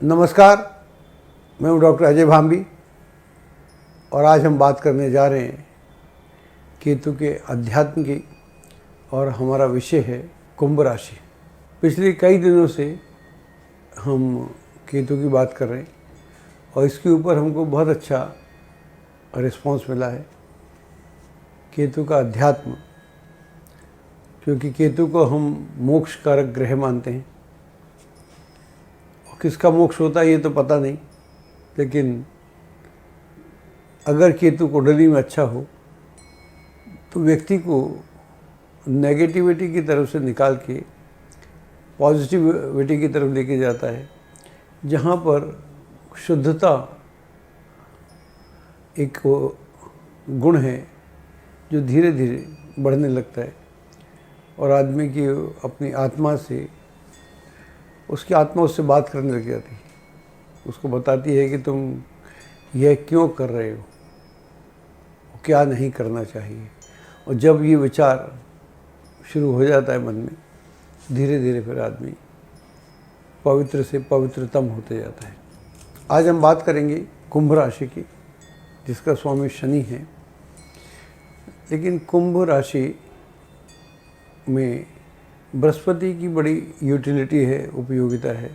नमस्कार, मैं हूँ डॉक्टर अजय भांबी और आज हम बात करने जा रहे हैं केतु के अध्यात्म की और हमारा विषय है कुंभ राशि। पिछले कई दिनों से हम केतु की बात कर रहे हैं और इसके ऊपर हमको बहुत अच्छा रिस्पांस मिला है। केतु का अध्यात्म, क्योंकि केतु को हम मोक्ष कारक ग्रह मानते हैं। किसका मोक्ष होता है ये तो पता नहीं, लेकिन अगर केतु कुंडली में अच्छा हो तो व्यक्ति को नेगेटिविटी की तरफ से निकाल के पॉजिटिविटी की तरफ लेके जाता है, जहाँ पर शुद्धता एक गुण है जो धीरे धीरे बढ़ने लगता है और आदमी की अपनी आत्मा से, उसकी आत्मा उससे बात करने लग जाती है। उसको बताती है कि तुम यह क्यों कर रहे हो, क्या नहीं करना चाहिए। और जब ये विचार शुरू हो जाता है मन में, धीरे धीरे फिर आदमी पवित्र से पवित्रतम होते जाता है। आज हम बात करेंगे कुंभ राशि की, जिसका स्वामी शनि है। लेकिन कुंभ राशि में बृहस्पति की बड़ी यूटिलिटी है, उपयोगिता है,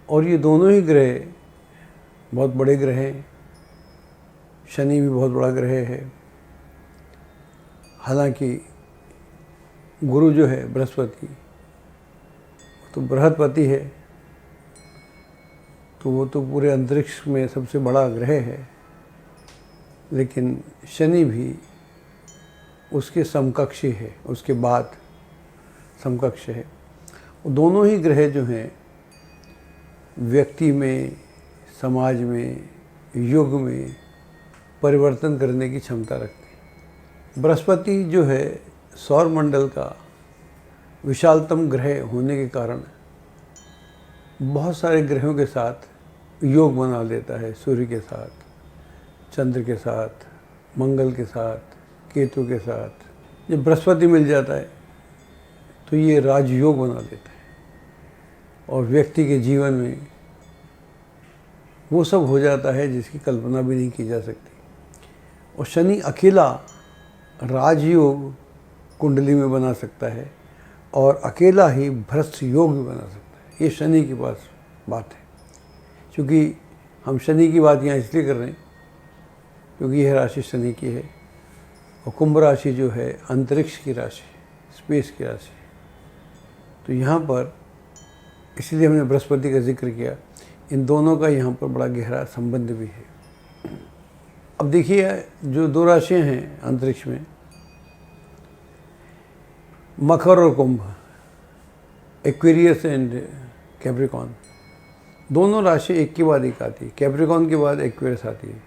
और ये दोनों ही ग्रह बहुत बड़े ग्रह हैं। शनि भी बहुत बड़ा ग्रह है। हालांकि गुरु जो है बृहस्पति तो बृहस्पति है, तो वो तो पूरे अंतरिक्ष में सबसे बड़ा ग्रह है, लेकिन शनि भी उसके समकक्षी है, उसके बाद समकक्ष है। दोनों ही ग्रह जो हैं व्यक्ति में, समाज में, युग में परिवर्तन करने की क्षमता रखते हैं। बृहस्पति जो है सौर मंडल का विशालतम ग्रह होने के कारण बहुत सारे ग्रहों के साथ योग बना लेता है। सूर्य के साथ, चंद्र के साथ, मंगल के साथ, केतु के साथ। जब बृहस्पति मिल जाता है तो ये राजयोग बना देता है और व्यक्ति के जीवन में वो सब हो जाता है जिसकी कल्पना भी नहीं की जा सकती। और शनि अकेला राजयोग कुंडली में बना सकता है और अकेला ही भ्रष्ट योग भी बना सकता है। ये शनि के पास बात है। क्योंकि हम शनि की बात यहाँ इसलिए कर रहे हैं क्योंकि यह राशि शनि की है और कुंभ राशि जो है अंतरिक्ष की राशि, स्पेस की राशि। तो यहाँ पर इसलिए हमने बृहस्पति का जिक्र किया। इन दोनों का यहाँ पर बड़ा गहरा संबंध भी है। अब देखिए, जो दो राशियाँ हैं अंतरिक्ष में, मकर और कुंभ, एक्वेरियस एंड कैप्रिकॉन, दोनों राशि एक के बाद एक आती है। कैप्रिकॉन के बाद एक्वेरियस आती है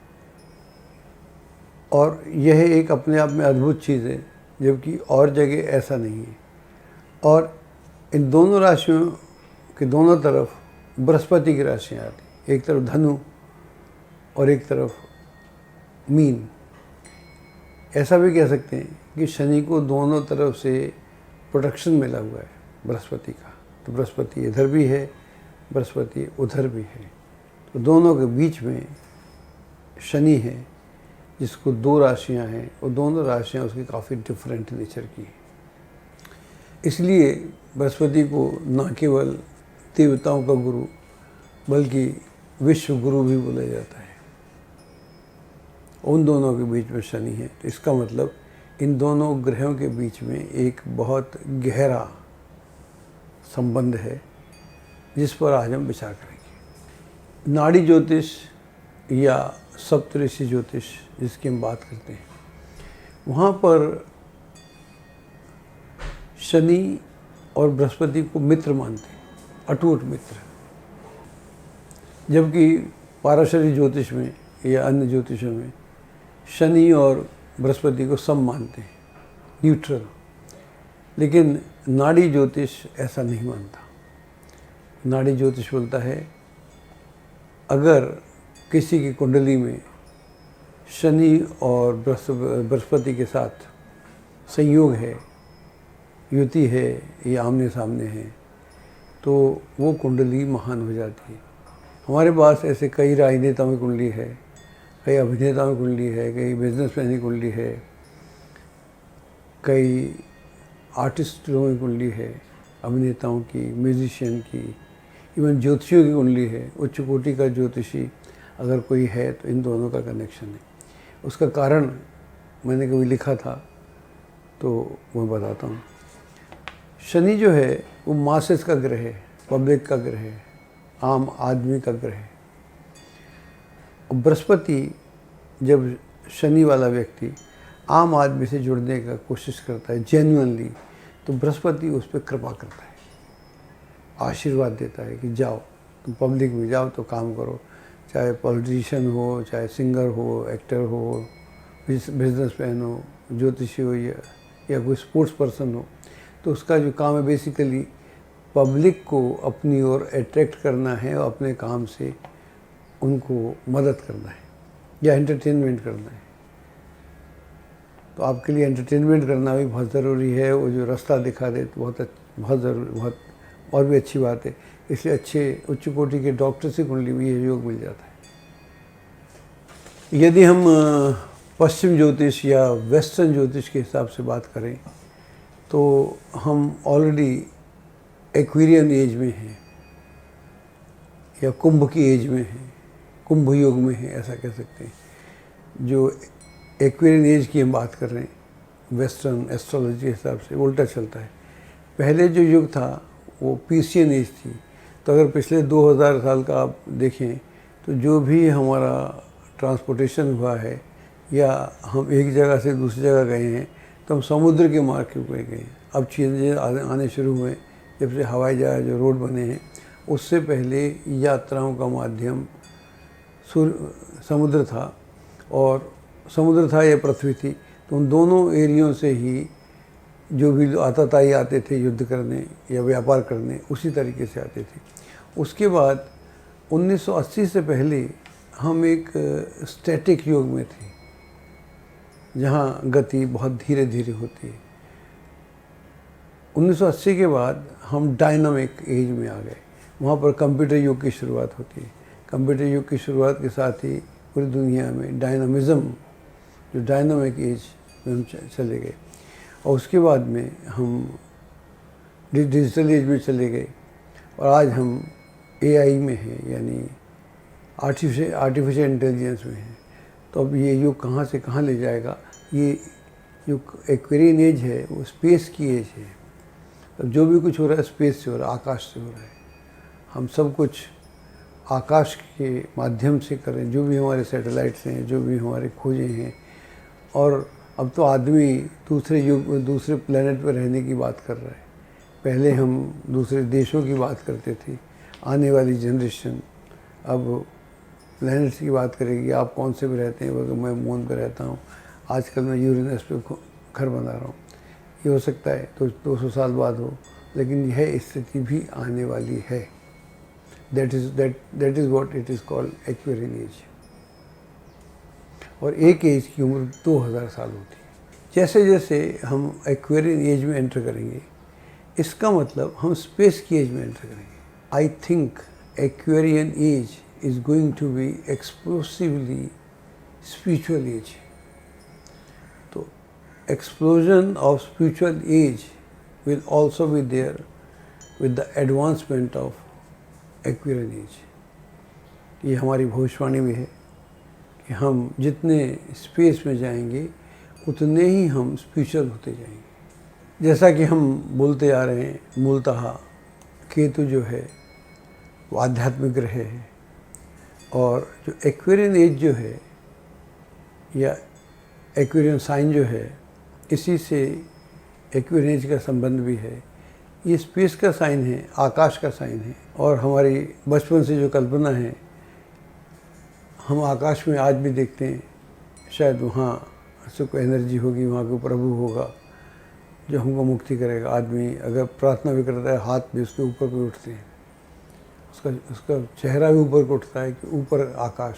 और यह एक अपने आप में अद्भुत चीज़ है, जबकि और जगह ऐसा नहीं है। और इन दोनों राशियों के दोनों तरफ बृहस्पति की राशियाँ आती, एक तरफ धनु और एक तरफ मीन। ऐसा भी कह सकते हैं कि शनि को दोनों तरफ से प्रोटेक्शन मिला हुआ है बृहस्पति का। तो बृहस्पति इधर भी है, बृहस्पति उधर भी है। तो दोनों के बीच में शनि है, जिसको दो राशियाँ हैं और दोनों राशियाँ उसकी काफ़ी डिफरेंट नेचर की हैं। इसलिए बृहस्पति को न केवल देवताओं का गुरु बल्कि विश्व गुरु भी बोला जाता है। उन दोनों के बीच में शनि है, तो इसका मतलब इन दोनों ग्रहों के बीच में एक बहुत गहरा संबंध है, जिस पर आज हम विचार करेंगे। नाड़ी ज्योतिष या सप्तऋषि ज्योतिष जिसकी हम बात करते हैं, वहाँ पर शनि और बृहस्पति को मित्र मानते हैं, अटूट मित्र। जबकि पाराशरी ज्योतिष में या अन्य ज्योतिषों में शनि और बृहस्पति को सम मानते हैं, न्यूट्रल। लेकिन नाड़ी ज्योतिष ऐसा नहीं मानता। नाड़ी ज्योतिष बोलता है अगर किसी की कुंडली में शनि और बृहस्पति के साथ संयोग है, युति है, या आमने सामने है, तो वो कुंडली महान हो जाती है। हमारे पास ऐसे कई राजनेताओं की कुंडली है, कई अभिनेताओं की कुंडली है, कई बिजनेसमैन की कुंडली है, कई आर्टिस्टों की कुंडली है, अभिनेताओं की, म्यूजिशियन की, इवन ज्योतिषियों की कुंडली है। उच्च कोटि का ज्योतिषी अगर कोई है तो इन दोनों का कनेक्शन है। उसका कारण मैंने कभी लिखा था तो मैं बताता हूँ। शनि जो है वो मासेस का ग्रह है, पब्लिक का ग्रह है, आम आदमी का ग्रह है। बृहस्पति जब शनि वाला व्यक्ति आम आदमी से जुड़ने का कोशिश करता है जेन्युइनली, तो बृहस्पति उस पर कृपा करता है, आशीर्वाद देता है कि जाओ तुम पब्लिक में जाओ तो काम करो, चाहे पॉलिटिशियन हो, चाहे सिंगर हो, एक्टर हो, बिजनेसमैन हो, ज्योतिषी हो या कोई स्पोर्ट्स पर्सन हो। तो उसका जो काम है बेसिकली पब्लिक को अपनी ओर अट्रैक्ट करना है और अपने काम से उनको मदद करना है या एंटरटेनमेंट करना है। तो आपके लिए एंटरटेनमेंट करना भी बहुत ज़रूरी है। वो जो रास्ता दिखा दे तो बहुत ज़रूरी, बहुत और भी अच्छी बात है। इसलिए अच्छे उच्च कोटि के डॉक्टर से कुंडली में ये योग मिल जाता है। यदि हम पश्चिम ज्योतिष या वेस्टर्न ज्योतिष के हिसाब से बात करें तो हम ऑलरेडी एक्वेरियन एज में हैं या कुंभ की एज में हैं, कुंभ योग में हैं, ऐसा कह सकते हैं। जो एक्वेरियन एज की हम बात कर रहे हैं वेस्टर्न एस्ट्रोलॉजी के हिसाब से उल्टा चलता है। पहले जो युग था वो पीसियन एज थी। तो अगर पिछले 2000 साल का आप देखें तो जो भी हमारा ट्रांसपोर्टेशन हुआ है या हम एक जगह से दूसरी जगह गए हैं तो हम समुद्र के मार्ग के ऊपर गए हैं। अब चीज़ें आने शुरू हुए जब से हवाई जहाज जो रोड बने हैं। उससे पहले यात्राओं का माध्यम समुद्र था, और समुद्र था या पृथ्वी थी। तो उन दोनों एरियो से ही जो भी आताताई आते थे युद्ध करने या व्यापार करने, उसी तरीके से आते थे। उसके बाद 1980 से पहले हम एक स्टैटिक युग में थे जहाँ गति बहुत धीरे धीरे होती है। 1980 के बाद हम डायनामिक एज में आ गए। वहाँ पर कंप्यूटर युग की शुरुआत होती है। कंप्यूटर युग की शुरुआत के साथ ही पूरी दुनिया में डायनामिज़म, जो डायनामिक एज में हम चले गए। और उसके बाद में हम डिजिटल एज में चले गए और आज हम एआई में हैं, यानी आर्टिफिशियल इंटेलिजेंस में हैं। तो अब ये युग कहाँ से कहाँ ले जाएगा। ये युग एक्वेरियन एज है, वो स्पेस की एज है। अब जो भी कुछ हो रहा है स्पेस से हो रहा है, आकाश से हो रहा है। हम सब कुछ आकाश के माध्यम से करें, जो भी हमारे सैटेलाइट्स हैं, जो भी हमारे खोजें हैं। और अब तो आदमी दूसरे युग में दूसरे प्लेनेट पर रहने की बात कर रहा है। पहले हम दूसरे देशों की बात करते थे। आने वाली जनरेशन अब प्लैनेट्स की बात करेगी। आप कौन से पे रहते हैं? वो मैं मून पे रहता हूँ, आजकल मैं यूरेनस पे घर बना रहा हूँ। ये हो सकता है तो 200 साल बाद हो, लेकिन यह स्थिति भी आने वाली है। That is what it is called aquarian age. और एक एज की उम्र 2000 साल होती है। जैसे जैसे हम एक्वेरियन एज में एंटर करेंगे, इसका मतलब हम स्पेस की एज में एंटर करेंगे। I think aquarian age is going to be explosively spiritual age. So explosion of spiritual age will also be there with the advancement of aquarian age. ये हमारी भविष्यवाणी भी है कि हम जितने स्पेस में जाएंगे उतने ही हम स्पिरिचुअल होते जाएंगे। जैसा कि हम बोलते आ रहे हैं, मूलतः केतु जो है वो आध्यात्मिक ग्रह है, और जो एक्वेरियन एज जो है या एक्वेरियन साइन जो है, इसी से एक्वेरियन एज का संबंध भी है। ये स्पेस का साइन है, आकाश का साइन है। और हमारी बचपन से जो कल्पना है, हम आकाश में आज भी देखते हैं, शायद वहाँ सुख एनर्जी होगी, वहाँ कोई प्रभु होगा जो हमको मुक्ति करेगा। आदमी अगर प्रार्थना भी करता है, हाथ भी उसके ऊपर को उठते हैं, उसका चेहरा भी ऊपर को उठता है कि ऊपर आकाश।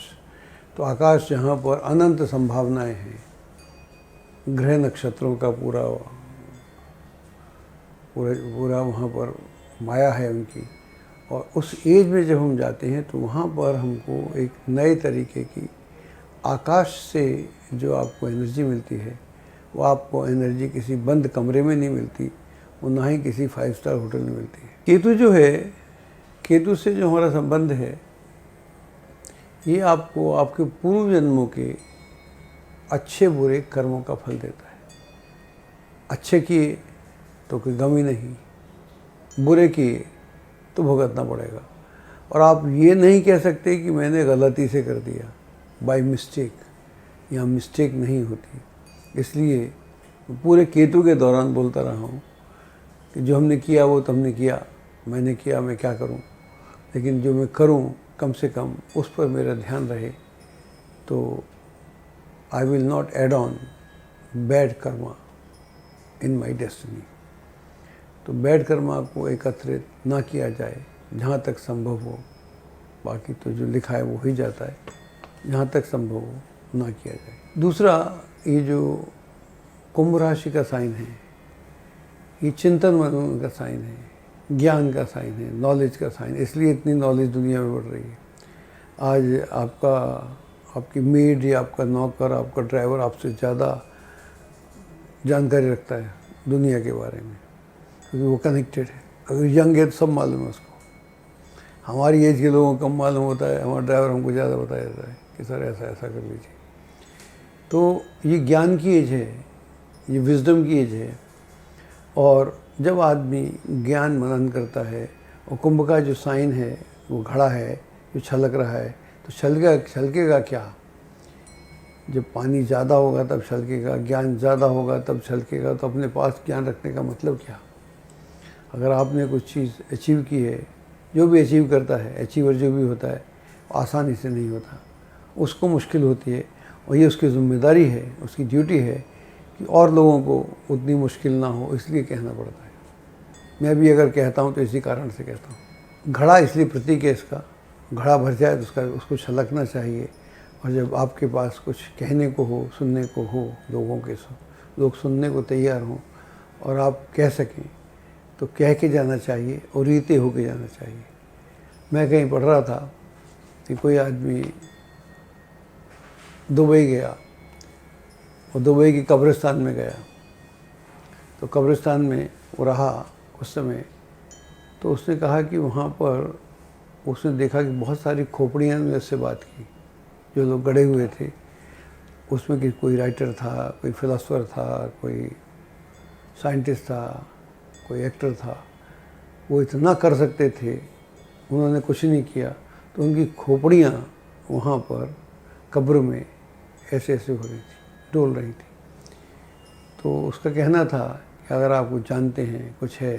तो आकाश जहाँ पर अनंत संभावनाएं हैं, ग्रह नक्षत्रों का पूरा वहाँ पर माया है उनकी, और उस एज में जब हम जाते हैं तो वहाँ पर हमको एक नए तरीके की आकाश से जो आपको एनर्जी मिलती है, वो आपको एनर्जी किसी बंद कमरे में नहीं मिलती, वो ना ही किसी 5 स्टार होटल में मिलती है। केतु जो है, केतु से जो हमारा संबंध है, ये आपको आपके पूर्व जन्मों के अच्छे बुरे कर्मों का फल देता है। अच्छे किए तो कोई गम ही नहीं, बुरे किए तो भुगतना पड़ेगा। और आप ये नहीं कह सकते कि मैंने गलती से कर दिया, बाय मिस्टेक। यहाँ मिस्टेक नहीं होती। इसलिए पूरे केतु के दौरान बोलता रहा हूँ कि जो हमने किया वो तो हमने किया, मैंने किया, मैं क्या करूँ, लेकिन जो मैं करूँ कम से कम उस पर मेरा ध्यान रहे, तो I will not add on bad karma in my destiny. तो बैड कर्मा को एकत्रित ना किया जाए जहाँ तक संभव हो। बाकी तो जो लिखा है वो ही जाता है, जहाँ तक संभव हो ना किया जाए। दूसरा, ये जो कुंभ राशि का साइन है, ये चिंतन मनन का साइन है, ज्ञान का साइन है, नॉलेज का साइन। इसलिए इतनी नॉलेज दुनिया में बढ़ रही है। आज आपकी मेड या आपका नौकर, आपका ड्राइवर आपसे ज़्यादा जानकारी रखता है दुनिया के बारे में, क्योंकि वो कनेक्टेड है। अगर यंग है तो सब मालूम है उसको। हमारी एज के लोगों को कम मालूम होता है, हमारा ड्राइवर हमको ज़्यादा बता देता है कि सर ऐसा ऐसा कर लीजिए। तो ये ज्ञान की एज है, ये विजडम की एज है। और जब आदमी ज्ञान मनन करता है, और कुंभ का जो साइन है वो घड़ा है जो छलक रहा है, तो छलकेगा क्या? जब पानी ज़्यादा होगा तब छलकेगा, ज्ञान ज़्यादा होगा तब छलकेगा। तो अपने पास ज्ञान रखने का मतलब क्या? अगर आपने कुछ चीज़ अचीव की है, जो भी अचीव करता है, अचीवर जो भी होता है, आसानी से नहीं होता, उसको मुश्किल होती है। और ये उसकी जिम्मेदारी है, उसकी ड्यूटी है कि और लोगों को उतनी मुश्किल ना हो, इसलिए कहना पड़ता है। मैं भी अगर कहता हूँ तो इसी कारण से कहता हूँ। घड़ा इसलिए प्रतीक है इसका। घड़ा भर जाए तो उसको छलकना चाहिए। और जब आपके पास कुछ कहने को हो, सुनने को हो, लोग सुनने को तैयार हों और आप कह सकें, तो कह के जाना चाहिए और रीते होके जाना चाहिए। मैं कहीं पढ़ रहा था कि कोई आदमी दुबई गया और दुबई की कब्रिस्तान में गया। तो कब्रिस्तान में वो रहा उस समय। तो उसने कहा कि वहाँ पर उसने देखा कि बहुत सारी खोपड़ियाँ ने उससे बात की, जो लोग गड़े हुए थे। उसमें कि कोई राइटर था, कोई फिलोसफर था, कोई साइंटिस्ट था, कोई एक्टर था। वो इतना कर सकते थे, उन्होंने कुछ नहीं किया। तो उनकी खोपड़ियाँ वहाँ पर कब्र में ऐसे ऐसे हो रही थी, डोल रही थी। तो उसका कहना था कि अगर आप कुछ जानते हैं, कुछ है,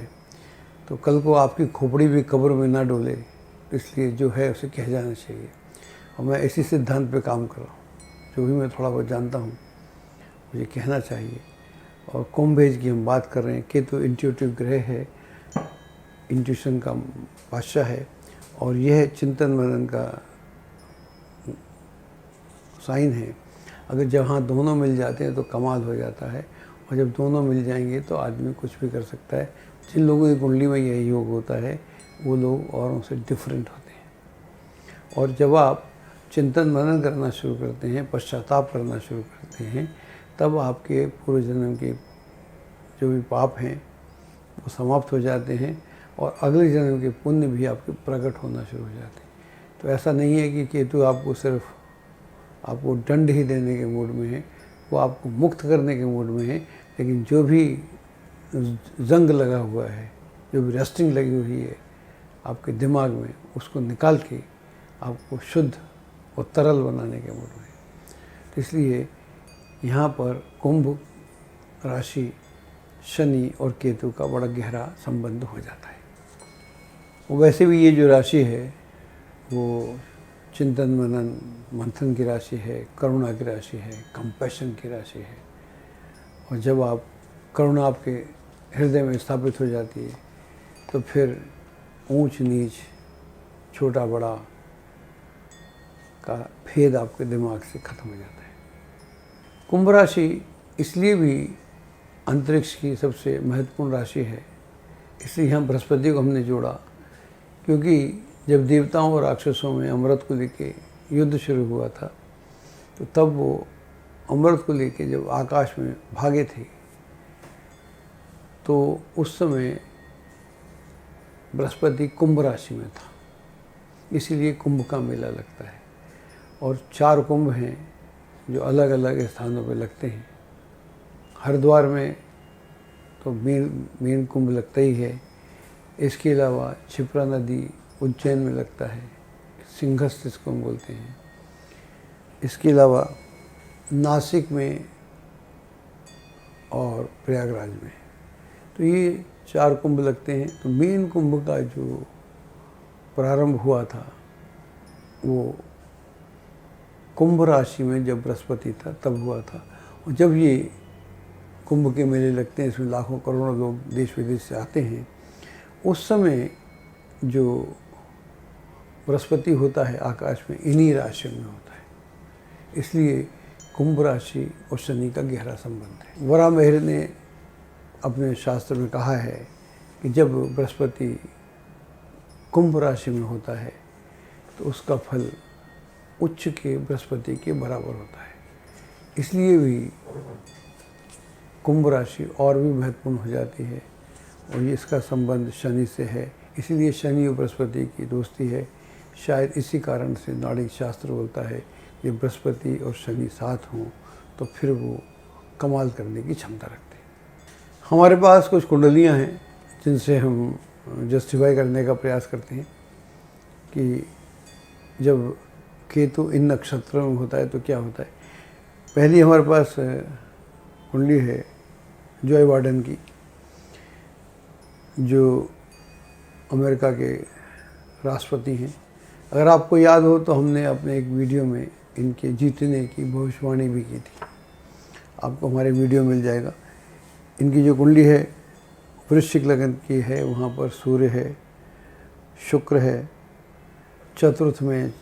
तो कल को आपकी खोपड़ी भी कब्र में ना डोले, इसलिए जो है उसे कह जाना चाहिए। और मैं इसी सिद्धांत पे काम कर रहा हूँ। जो भी मैं थोड़ा बहुत जानता हूँ मुझे कहना चाहिए। और कुंभ की हम बात कर रहे हैं। केतु इंट्यूटिव ग्रह है, इंट्यूशन का बादशाह है, और यह चिंतन मनन का साइन है। अगर जहाँ दोनों मिल जाते हैं तो कमाल हो जाता है, और जब दोनों मिल जाएंगे तो आदमी कुछ भी कर सकता है। जिन लोगों की कुंडली में यह योग होता है वो लोग औरों से डिफरेंट होते हैं। और जब आप चिंतन मनन करना शुरू करते हैं, पश्चाताप करना शुरू करते हैं, तब आपके पूर्व जन्म के जो भी पाप हैं वो समाप्त हो जाते हैं, और अगले जन्म के पुण्य भी आपके प्रकट होना शुरू हो जाते हैं। तो ऐसा नहीं है कि केतु आपको सिर्फ आपको दंड ही देने के मूड में है, वो आपको मुक्त करने के मूड में है। लेकिन जो भी जंग लगा हुआ है, जो भी रेस्टिंग लगी हुई है आपके दिमाग में, उसको निकाल के आपको शुद्ध और तरल बनाने के मूड में। तो इसलिए यहाँ पर कुंभ राशि शनि और केतु का बड़ा गहरा संबंध हो जाता है। वो वैसे भी ये जो राशि है वो चिंतन मनन मंथन की राशि है, करुणा की राशि है, कंपैशन की राशि है। और जब आप करुणा आपके हृदय में स्थापित हो जाती है तो फिर ऊंच नीच, छोटा बड़ा का भेद आपके दिमाग से खत्म हो जाता है। कुंभ राशि इसलिए भी अंतरिक्ष की सबसे महत्वपूर्ण राशि है, इसलिए यहाँ बृहस्पति को हमने जोड़ा क्योंकि जब देवताओं और राक्षसों में अमृत को लेके युद्ध शुरू हुआ था, तो तब वो अमृत को लेके जब आकाश में भागे थे, तो उस समय बृहस्पति कुंभ राशि में था, इसीलिए कुंभ का मेला लगता है। और 4 कुंभ हैं जो अलग अलग स्थानों पर लगते हैं। हरिद्वार में तो मेन कुंभ लगता ही है। इसके अलावा क्षिप्रा नदी उज्जैन में लगता है, सिंहस्थ इसको हम बोलते हैं। इसके अलावा नासिक में और प्रयागराज में, तो ये 4 कुंभ लगते हैं। तो मेन कुंभ का जो प्रारंभ हुआ था वो कुंभ राशि में जब बृहस्पति था तब हुआ था। और जब ये कुंभ के मेले लगते हैं, इसमें लाखों करोड़ों लोग देश विदेश से आते हैं, उस समय जो बृहस्पति होता है आकाश में इन्हीं राशियों में होता है। इसलिए कुंभ राशि और शनि का गहरा संबंध है। वराहमिहिर ने अपने शास्त्र में कहा है कि जब बृहस्पति कुंभ राशि में होता है तो उसका फल उच्च के बृहस्पति के बराबर होता है। इसलिए भी कुंभ राशि और भी महत्वपूर्ण हो जाती है, और ये इसका संबंध शनि से है। इसीलिए शनि और बृहस्पति की दोस्ती है। शायद इसी कारण से नाड़ी शास्त्र बोलता है कि बृहस्पति और शनि साथ हों तो फिर वो कमाल करने की क्षमता रखते हैं। हमारे पास कुछ कुंडलियाँ हैं जिनसे हम जस्टिफाई करने का प्रयास करते हैं कि जब केतु इन नक्षत्रों में होता है तो क्या होता है। पहली हमारे पास कुंडली है जॉय बाइडेन की, जो अमेरिका के राष्ट्रपति हैं। अगर आपको याद हो तो हमने अपने एक वीडियो में इनके जीतने की भविष्यवाणी भी की थी, आपको हमारे वीडियो मिल जाएगा। इनकी जो कुंडली है वृश्चिक लग्न की है, वहाँ पर सूर्य है, शुक्र है, चतुर्थ में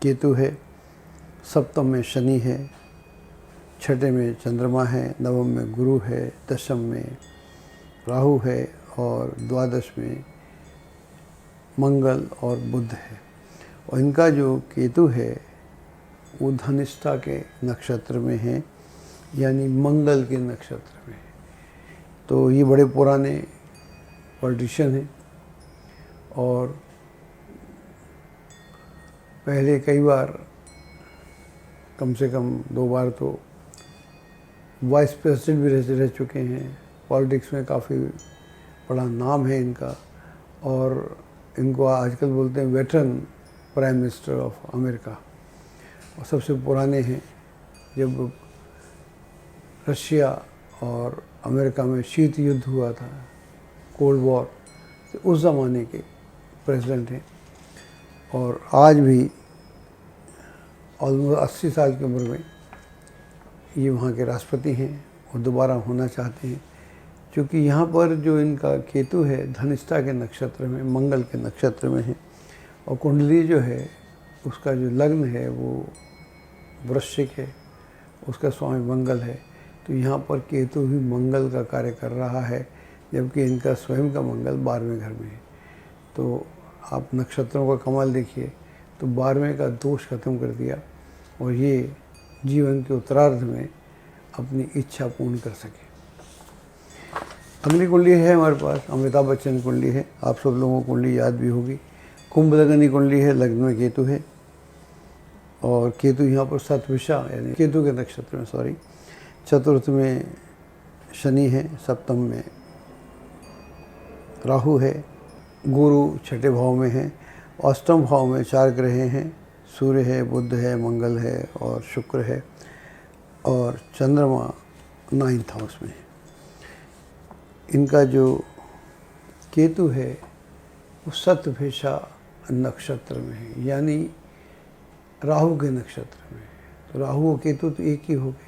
केतु है, सप्तम में शनि है, छठे में चंद्रमा है, नवम में गुरु है, दशम में राहु है और द्वादश में मंगल और बुध है। और इनका जो केतु है वो धनिष्ठा के नक्षत्र में है, यानी मंगल के नक्षत्र में है। तो ये बड़े पुराने पॉलिटिशियन हैं और पहले कई बार, कम से कम 2 बार तो वाइस प्रेसिडेंट भी रह चुके हैं। पॉलिटिक्स में काफ़ी बड़ा नाम है इनका, और इनको आजकल बोलते हैं veteran prime minister of America. और सबसे पुराने हैं। जब रशिया और अमेरिका में शीत युद्ध हुआ था, कोल्ड वॉर, तो उस ज़माने के प्रेसिडेंट हैं। और आज भी ऑलमोस्ट 80 साल की उम्र में ये वहाँ के राष्ट्रपति हैं और दोबारा होना चाहते हैं, क्योंकि यहाँ पर जो इनका केतु है धनिष्ठा के नक्षत्र में, मंगल के नक्षत्र में है। और कुंडली जो है उसका जो लग्न है वो वृश्चिक है, उसका स्वामी मंगल है। तो यहाँ पर केतु भी मंगल का कार्य कर रहा है, जबकि इनका स्वयं का मंगल 12वें घर में है। तो आप नक्षत्रों का कमाल देखिए, तो 12वें का दोष खत्म कर दिया और ये जीवन के उत्तरार्ध में अपनी इच्छा पूर्ण कर सके। अगली कुंडली है हमारे पास अमिताभ बच्चन कुंडली है। आप सब लोगों को कुंडली याद भी होगी। कुंभ लग्न कुंडली है, लग्न में केतु है और केतु यहाँ पर सतविषा यानी केतु के नक्षत्र में, सॉरी, चतुर्थ में शनि है, सप्तम में राहु है, गुरु छठे भाव में है, अष्टम भाव में 4 ग्रह हैं, सूर्य है, बुध है, मंगल है और शुक्र है, और चंद्रमा 9th हाउस में है। इनका जो केतु है वो सतभिषा नक्षत्र में है, यानी राहु के नक्षत्र में है। तो राहु और केतु तो एक ही हो गए।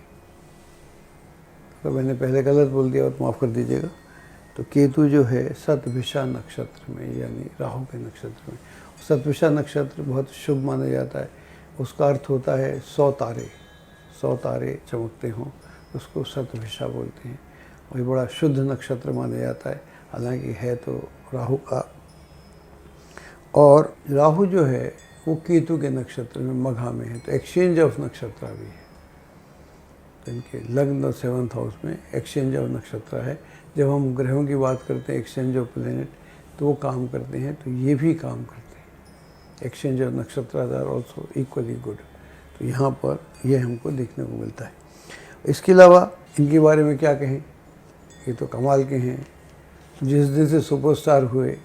तो मैंने पहले गलत बोल दिया तो माफ़ कर दीजिएगा। तो केतु जो है सतभिषा नक्षत्र में, यानी राहु के नक्षत्र में। सतभिषा नक्षत्र बहुत शुभ माना जाता है। उसका अर्थ होता है 100 तारे चमकते हों, उसको सतभिषा बोलते हैं। और ये बड़ा शुद्ध नक्षत्र माना जाता है। हालांकि है तो राहु का और राहु जो है वो केतु के नक्षत्र में मघा में है, तो एक्सचेंज ऑफ नक्षत्र भी है। तो इनके लग्न और 7th हाउस में एक्सचेंज ऑफ नक्षत्र है। जब हम ग्रहों की बात करते हैं एक्सचेंज ऑफ प्लेनेट, तो वो काम करते हैं, तो ये भी काम करते हैं। एक्सचेंज ऑफ नक्षत्र आर ऑल्सो इक्वली गुड। तो यहाँ पर ये हमको देखने को मिलता है। इसके अलावा इनके बारे में क्या कहें, ये तो कमाल के हैं। जिस दिन से सुपरस्टार हुए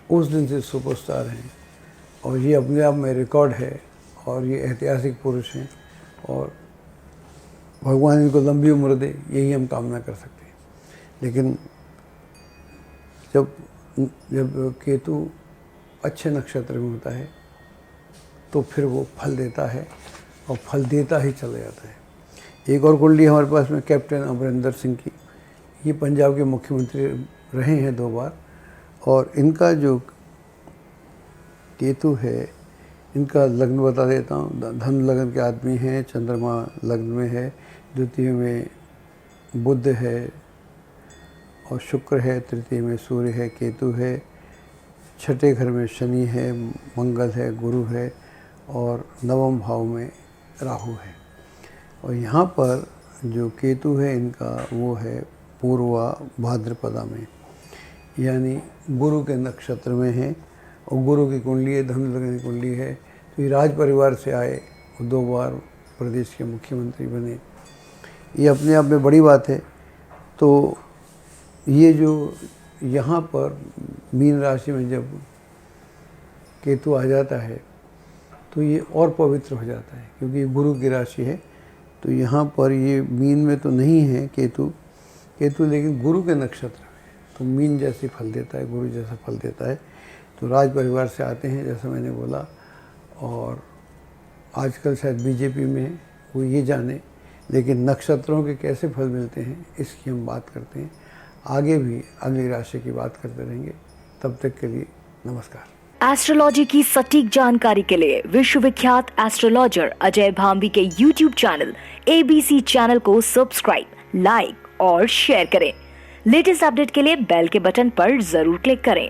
उस दिन से सुपरस्टार हैं, और ये अपने आप में रिकॉर्ड है, और ये ऐतिहासिक पुरुष हैं, और भगवान इनको लंबी उम्र दे, यही हम कामना कर सकते हैं। लेकिन जब केतु अच्छे नक्षत्र में होता है तो फिर वो फल देता है, और फल देता ही चला जाता है। एक और कुंडली हमारे पास में कैप्टन अमरिंदर सिंह की, ये पंजाब के मुख्यमंत्री रहे हैं 2 बार, और इनका जो केतु है, इनका लग्न बता देता हूँ। धन लग्न के आदमी हैं, चंद्रमा लग्न में है, द्वितीय में बुध है और शुक्र है, तृतीय में सूर्य है, केतु है, छठे घर में शनि है, मंगल है, गुरु है, और नवम भाव में राहु है। और यहाँ पर जो केतु है इनका वो है पूर्वा भाद्रपदा में, यानी गुरु के नक्षत्र में है, और गुरु की कुंडली है, धन लग्न की कुंडली है। तो ये राज परिवार से आए और 2 बार प्रदेश के मुख्यमंत्री बने, ये अपने आप में बड़ी बात है। तो ये जो यहाँ पर मीन राशि में जब केतु आ जाता है तो ये और पवित्र हो जाता है, क्योंकि ये गुरु की राशि है। तो यहाँ पर ये मीन में तो नहीं है केतु, लेकिन गुरु के नक्षत्र में, तो मीन जैसे फल देता है, गुरु जैसा फल देता है। तो राज परिवार से आते हैं, जैसा मैंने बोला, और आजकल शायद बीजेपी में वो ये जाने, लेकिन नक्षत्रों के कैसे फल मिलते हैं इसकी हम बात करते हैं। आगे भी अगली राशि की बात करते रहेंगे। तब तक के लिए नमस्कार। एस्ट्रोलॉजी की सटीक जानकारी के लिए विश्वविख्यात एस्ट्रोलॉजर अजय भांबी के YouTube चैनल ABC चैनल को सब्सक्राइब, लाइक और शेयर करें। लेटेस्ट अपडेट के लिए बेल के बटन पर जरूर क्लिक करें।